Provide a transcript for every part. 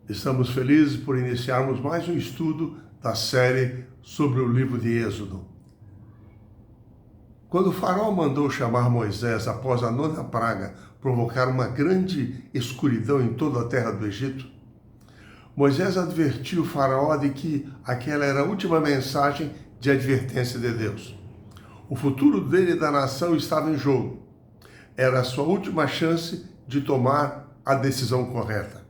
Estamos felizes por iniciarmos mais um estudo da série sobre o livro de Êxodo. Quando o faraó mandou chamar Moisés após a 9ª praga provocar uma grande escuridão em toda a terra do Egito, Moisés advertiu o faraó de que aquela era a última mensagem de advertência de Deus. O futuro dele e da nação estava em jogo. Era a sua última chance de tomar a decisão correta.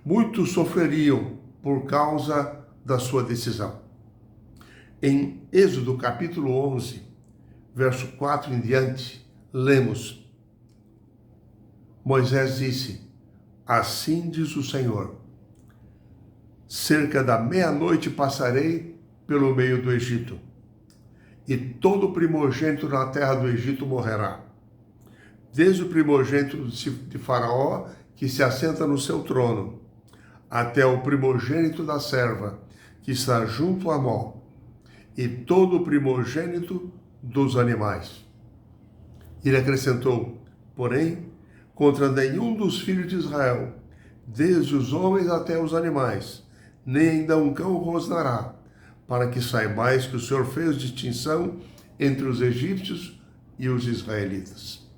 Muitos sofreriam por causa da sua decisão. Em Êxodo capítulo 11, verso 4 em diante, lemos: Moisés disse: Assim diz o Senhor, cerca da meia-noite passarei pelo meio do Egito, e todo primogênito na terra do Egito morrerá, desde o primogênito de Faraó, que se assenta no seu trono, até o primogênito da serva, que está junto a Mó, e todo o primogênito dos animais. Ele acrescentou: porém, contra nenhum dos filhos de Israel, desde os homens até os animais, nem ainda um cão rosnará, para que saibais que o Senhor fez distinção entre os egípcios e os israelitas.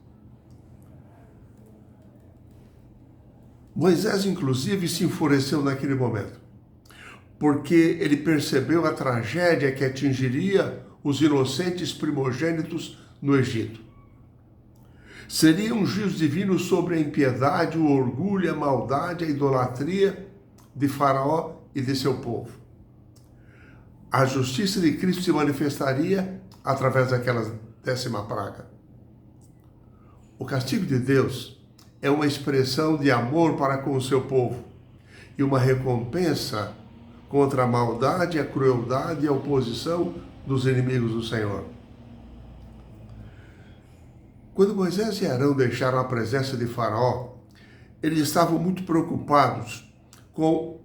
Moisés, inclusive, se enfureceu naquele momento, porque ele percebeu a tragédia que atingiria os inocentes primogênitos no Egito. Seria um juízo divino sobre a impiedade, o orgulho, a maldade, a idolatria de Faraó e de seu povo. A justiça de Cristo se manifestaria através daquela 10ª praga. O castigo de Deus é uma expressão de amor para com o seu povo e uma recompensa contra a maldade, a crueldade e a oposição dos inimigos do Senhor. Quando Moisés e Arão deixaram a presença de Faraó, eles estavam muito preocupados com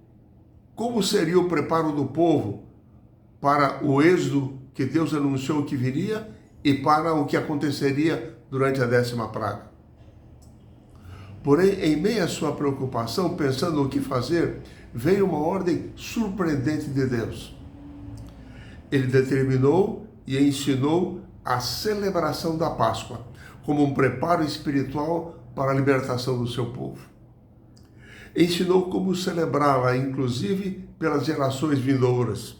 como seria o preparo do povo para o êxodo que Deus anunciou que viria e para o que aconteceria durante a 10ª praga. Porém, em meio à sua preocupação, pensando o que fazer, veio uma ordem surpreendente de Deus. Ele determinou e ensinou a celebração da Páscoa como um preparo espiritual para a libertação do seu povo. Ensinou como celebrá-la, inclusive pelas gerações vindouras,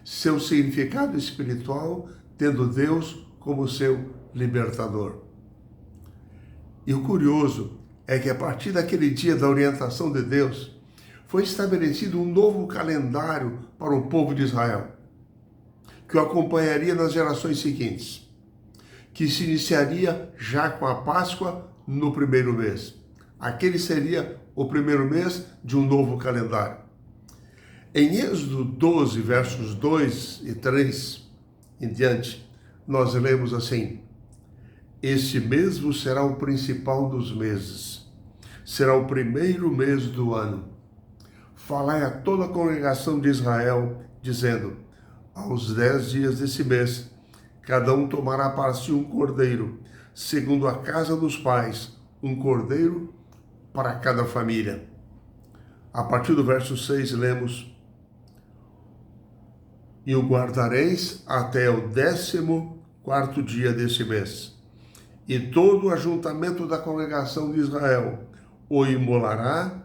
seu significado espiritual tendo Deus como seu libertador. E o curioso é que a partir daquele dia da orientação de Deus, foi estabelecido um novo calendário para o povo de Israel, que o acompanharia nas gerações seguintes, que se iniciaria já com a Páscoa no primeiro mês. Aquele seria o primeiro mês de um novo calendário. Em Êxodo 12, versos 2 e 3 em diante, nós lemos assim: Este mês vos será o principal dos meses, será o primeiro mês do ano. Falai a toda a congregação de Israel, dizendo: aos 10 dias desse mês, cada um tomará para si um cordeiro, segundo a casa dos pais, um cordeiro para cada família. A partir do verso 6, lemos: E o guardareis até o 14º dia desse mês. E todo o ajuntamento da congregação de Israel o imolará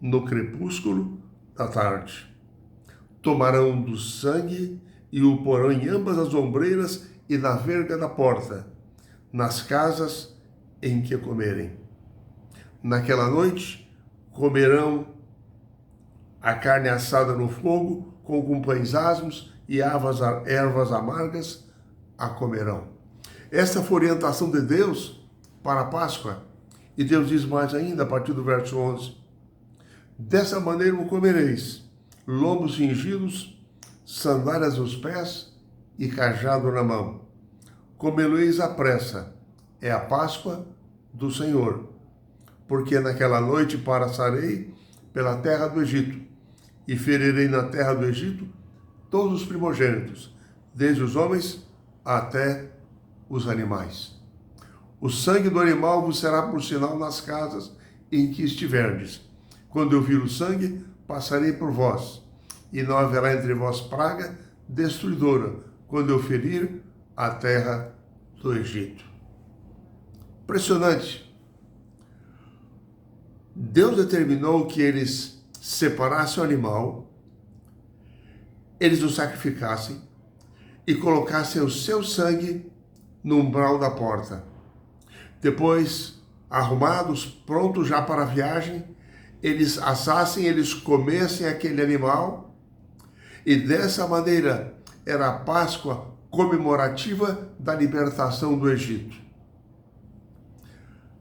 no crepúsculo da tarde. Tomarão do sangue e o porão em ambas as ombreiras e na verga da porta, nas casas em que comerem. Naquela noite comerão a carne assada no fogo, com pães asmos e ervas amargas a comerão. Esta foi a orientação de Deus para a Páscoa. E Deus diz mais ainda, a partir do verso 11: Dessa maneira o comereis, lombos cingidos, sandálias nos pés e cajado na mão. Comê-lo-eis à pressa, é a Páscoa do Senhor. Porque naquela noite passarei pela terra do Egito, e ferirei na terra do Egito todos os primogênitos, desde os homens até os animais. O sangue do animal vos será por sinal nas casas em que estiverdes. Quando eu vir o sangue, passarei por vós, e não haverá entre vós praga destruidora, quando eu ferir a terra do Egito. Impressionante. Deus determinou que eles separassem o animal, eles o sacrificassem e colocassem o seu sangue no umbral da porta. Depois, arrumados, prontos já para a viagem, eles assassem, eles comessem aquele animal, e dessa maneira era a Páscoa comemorativa da libertação do Egito.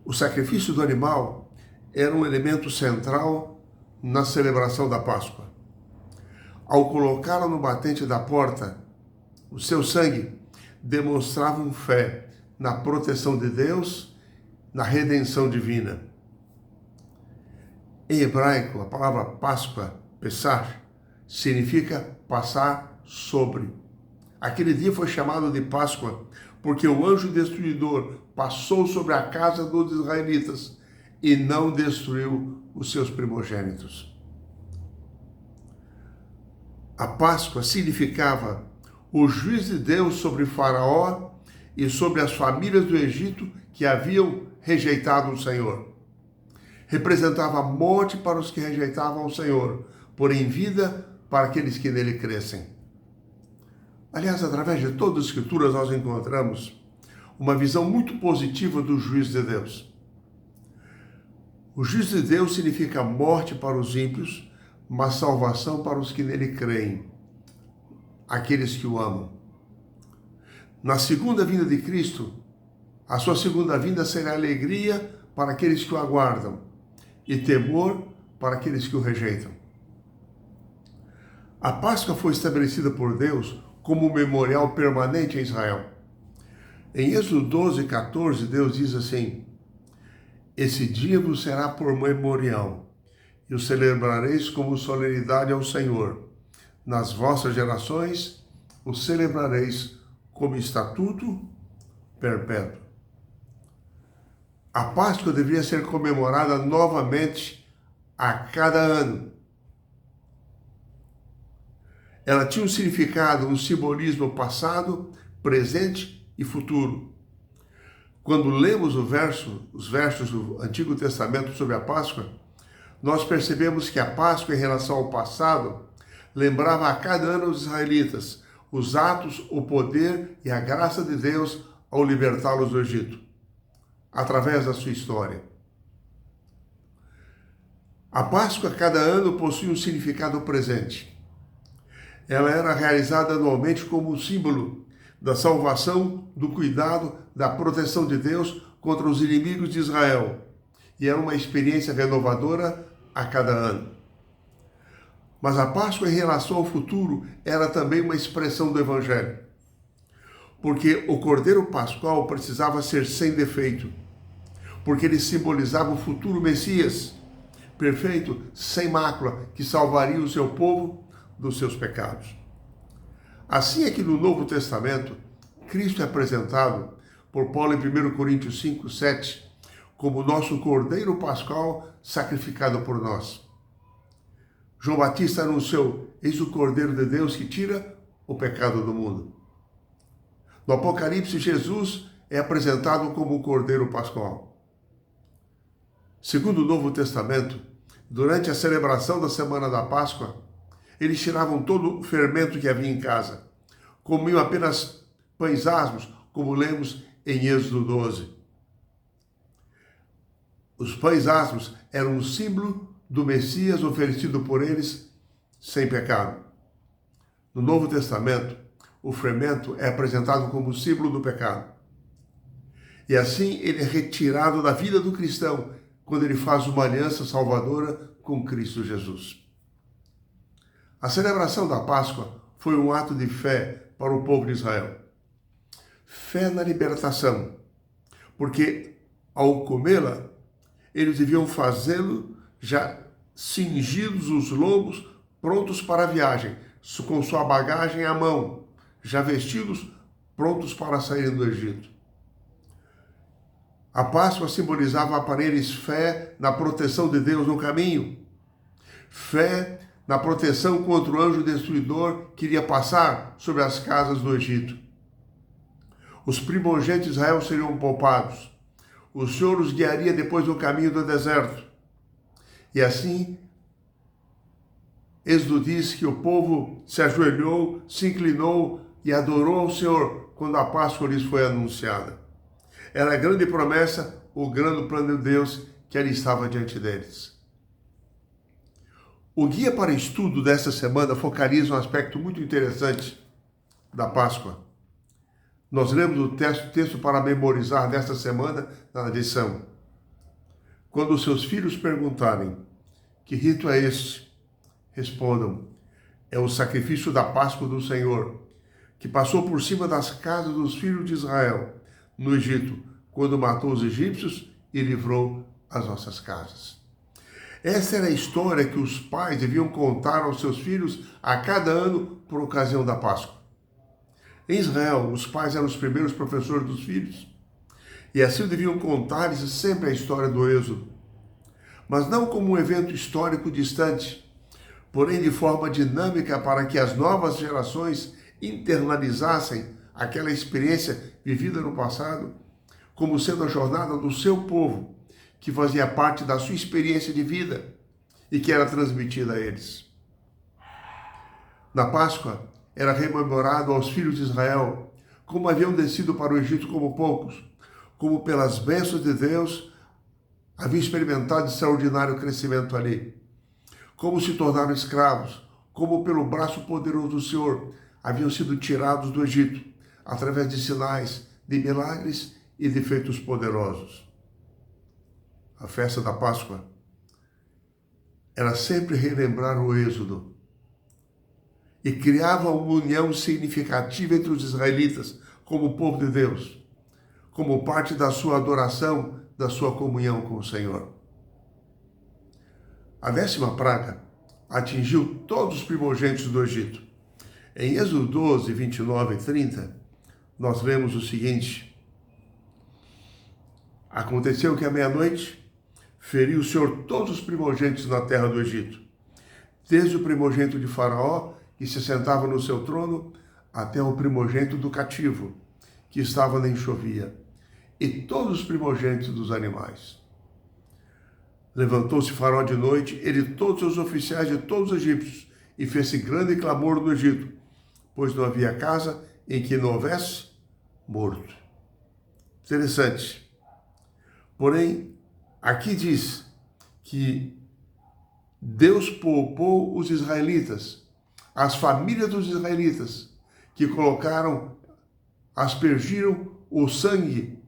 O sacrifício do animal era um elemento central na celebração da Páscoa. Ao colocá-lo no batente da porta, o seu sangue demonstrava fé na proteção de Deus, na redenção divina. Em hebraico, a palavra Páscoa, Pessah, significa passar sobre. Aquele dia foi chamado de Páscoa porque o anjo destruidor passou sobre a casa dos israelitas e não destruiu os seus primogênitos. A Páscoa significava o juízo de Deus sobre Faraó e sobre as famílias do Egito que haviam rejeitado o Senhor. Representava a morte para os que rejeitavam o Senhor, porém vida para aqueles que nele crescem. Aliás, através de todas as Escrituras nós encontramos uma visão muito positiva do juízo de Deus. O juízo de Deus significa morte para os ímpios, mas salvação para os que nele creem, aqueles que o amam. Na segunda vinda de Cristo, a sua segunda vinda será alegria para aqueles que o aguardam e temor para aqueles que o rejeitam. A Páscoa foi estabelecida por Deus como um memorial permanente em Israel. Em Êxodo 12, 14, Deus diz assim: esse dia vos será por memorial, e o celebrareis como solenidade ao Senhor. Nas vossas gerações o celebrareis como estatuto perpétuo. A Páscoa deveria ser comemorada novamente a cada ano. Ela tinha um significado, um simbolismo passado, presente e futuro. Quando lemos os versos do Antigo Testamento sobre a Páscoa, nós percebemos que a Páscoa, em relação ao passado, lembrava a cada ano os israelitas os atos, o poder e a graça de Deus ao libertá-los do Egito, através da sua história. A Páscoa, cada ano, possui um significado presente. Ela era realizada anualmente como um símbolo da salvação, do cuidado, da proteção de Deus contra os inimigos de Israel. E era uma experiência renovadora a cada ano. Mas a Páscoa, em relação ao futuro, era também uma expressão do Evangelho. Porque o Cordeiro Pascual precisava ser sem defeito. Porque ele simbolizava o futuro Messias, perfeito, sem mácula, que salvaria o seu povo dos seus pecados. Assim é que no Novo Testamento, Cristo é apresentado por Paulo em 1 Coríntios 5, 7, como nosso Cordeiro Pascual sacrificado por nós. João Batista anunciou: eis o Cordeiro de Deus que tira o pecado do mundo. No Apocalipse, Jesus é apresentado como o Cordeiro Pascual. Segundo o Novo Testamento, durante a celebração da Semana da Páscoa, eles tiravam todo o fermento que havia em casa. Comiam apenas pães asmos, como lemos em Êxodo 12. Os pães asmos eram um símbolo do Messias oferecido por eles sem pecado. No Novo Testamento, o fermento é apresentado como símbolo do pecado. E assim ele é retirado da vida do cristão quando ele faz uma aliança salvadora com Cristo Jesus. A celebração da Páscoa foi um ato de fé para o povo de Israel. Fé na libertação, porque ao comê-la, eles deviam fazê-lo já cingidos os lombos, prontos para a viagem, com sua bagagem à mão, já vestidos, prontos para saírem do Egito. A Páscoa simbolizava para eles fé na proteção de Deus no caminho, fé na proteção contra o anjo destruidor que iria passar sobre as casas do Egito. Os primogênitos de Israel seriam poupados. O Senhor os guiaria depois do caminho do deserto. E assim, Êxodo diz que o povo se ajoelhou, se inclinou e adorou ao Senhor quando a Páscoa lhes foi anunciada. Era a grande promessa, o grande plano de Deus que ali estava diante deles. O guia para estudo desta semana focaliza um aspecto muito interessante da Páscoa. Nós lemos o texto para memorizar desta semana na lição. Quando os seus filhos perguntarem, que rito é este? Respondam, é o sacrifício da Páscoa do Senhor, que passou por cima das casas dos filhos de Israel, no Egito, quando matou os egípcios e livrou as nossas casas. Essa era a história que os pais deviam contar aos seus filhos a cada ano por ocasião da Páscoa. Em Israel, os pais eram os primeiros professores dos filhos, e assim deviam contar-lhes sempre a história do Êxodo, mas não como um evento histórico distante, porém de forma dinâmica para que as novas gerações internalizassem aquela experiência vivida no passado como sendo a jornada do seu povo, que fazia parte da sua experiência de vida e que era transmitida a eles. Na Páscoa, era rememorado aos filhos de Israel como haviam descido para o Egito como poucos, como pelas bênçãos de Deus haviam experimentado extraordinário crescimento ali, como se tornaram escravos, como pelo braço poderoso do Senhor haviam sido tirados do Egito, através de sinais, de milagres e de feitos poderosos. A festa da Páscoa era sempre relembrar o Êxodo e criava uma união significativa entre os israelitas como povo de Deus, como parte da sua adoração, da sua comunhão com o Senhor. A 10ª praga atingiu todos os primogênitos do Egito. Em Êxodo 12, 29 e 30, nós lemos o seguinte: aconteceu que à meia-noite feriu o Senhor todos os primogênitos na terra do Egito, desde o primogênito de Faraó, que se sentava no seu trono, até o primogênito do cativo, que estava na enxovia, e todos os primogênitos dos animais. Levantou-se Faraó de noite, ele e todos os oficiais de todos os egípcios, e fez-se grande clamor no Egito, pois não havia casa em que não houvesse morto. Interessante. Porém, aqui diz que Deus poupou os israelitas, as famílias dos israelitas, que aspergiram o sangue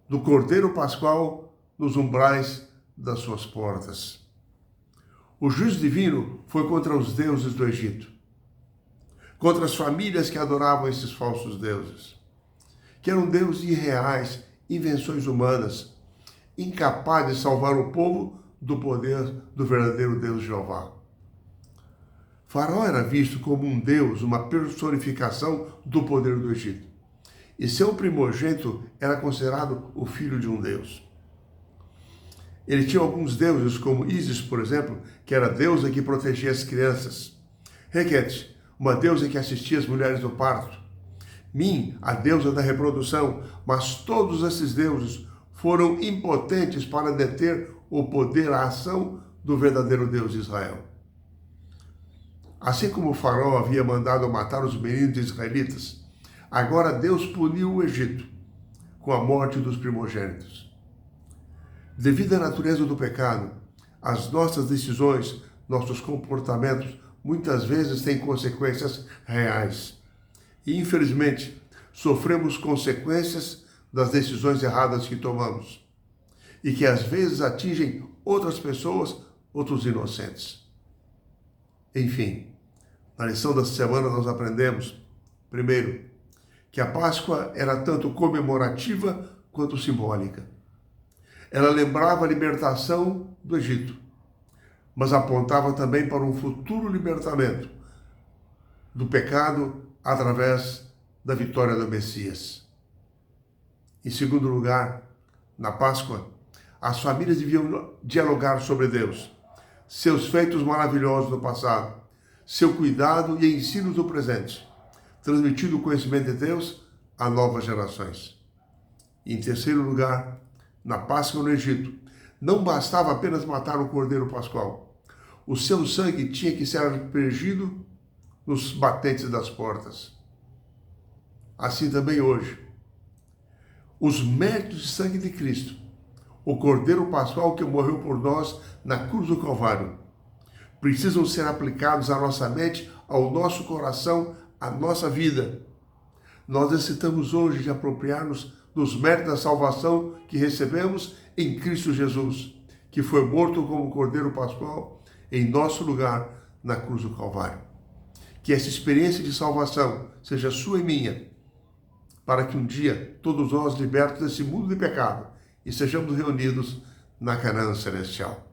do Cordeiro Pascual nos umbrais das suas portas. O juízo divino foi contra os deuses do Egito, contra as famílias que adoravam esses falsos deuses, que eram deuses irreais, invenções humanas, incapazes de salvar o povo do poder do verdadeiro Deus Jeová. Faraó era visto como um deus, uma personificação do poder do Egito. E seu primogênito era considerado o filho de um deus. Ele tinha alguns deuses, como Ísis, por exemplo, que era a deusa que protegia as crianças. Requete, uma deusa que assistia as mulheres no parto. Min, a deusa da reprodução. Mas todos esses deuses foram impotentes para deter o poder, a ação do verdadeiro Deus de Israel. Assim como o Faraó havia mandado matar os meninos israelitas, agora Deus puniu o Egito com a morte dos primogênitos. Devido à natureza do pecado, as nossas decisões, nossos comportamentos, muitas vezes têm consequências reais. E, infelizmente, sofremos consequências das decisões erradas que tomamos e que às vezes atingem outras pessoas, outros inocentes. Enfim, na lição dessa semana nós aprendemos, primeiro, que a Páscoa era tanto comemorativa quanto simbólica. Ela lembrava a libertação do Egito, mas apontava também para um futuro libertamento do pecado através da vitória do Messias. Em segundo lugar, na Páscoa, as famílias deviam dialogar sobre Deus, seus feitos maravilhosos no passado, seu cuidado e ensinos do presente, transmitindo o conhecimento de Deus a novas gerações. E em terceiro lugar, na Páscoa no Egito, não bastava apenas matar o cordeiro pascual. O seu sangue tinha que ser aspergido nos batentes das portas. Assim também hoje, os méritos de sangue de Cristo, o cordeiro pascual que morreu por nós na cruz do Calvário, precisam ser aplicados à nossa mente, ao nosso coração, à nossa vida. Nós necessitamos hoje de apropriar-nos dos méritos da salvação que recebemos em Cristo Jesus, que foi morto como cordeiro pascual em nosso lugar na cruz do Calvário. Que essa experiência de salvação seja sua e minha, para que um dia todos nós, libertos desse mundo de pecado, estejamos reunidos na Canaã celestial.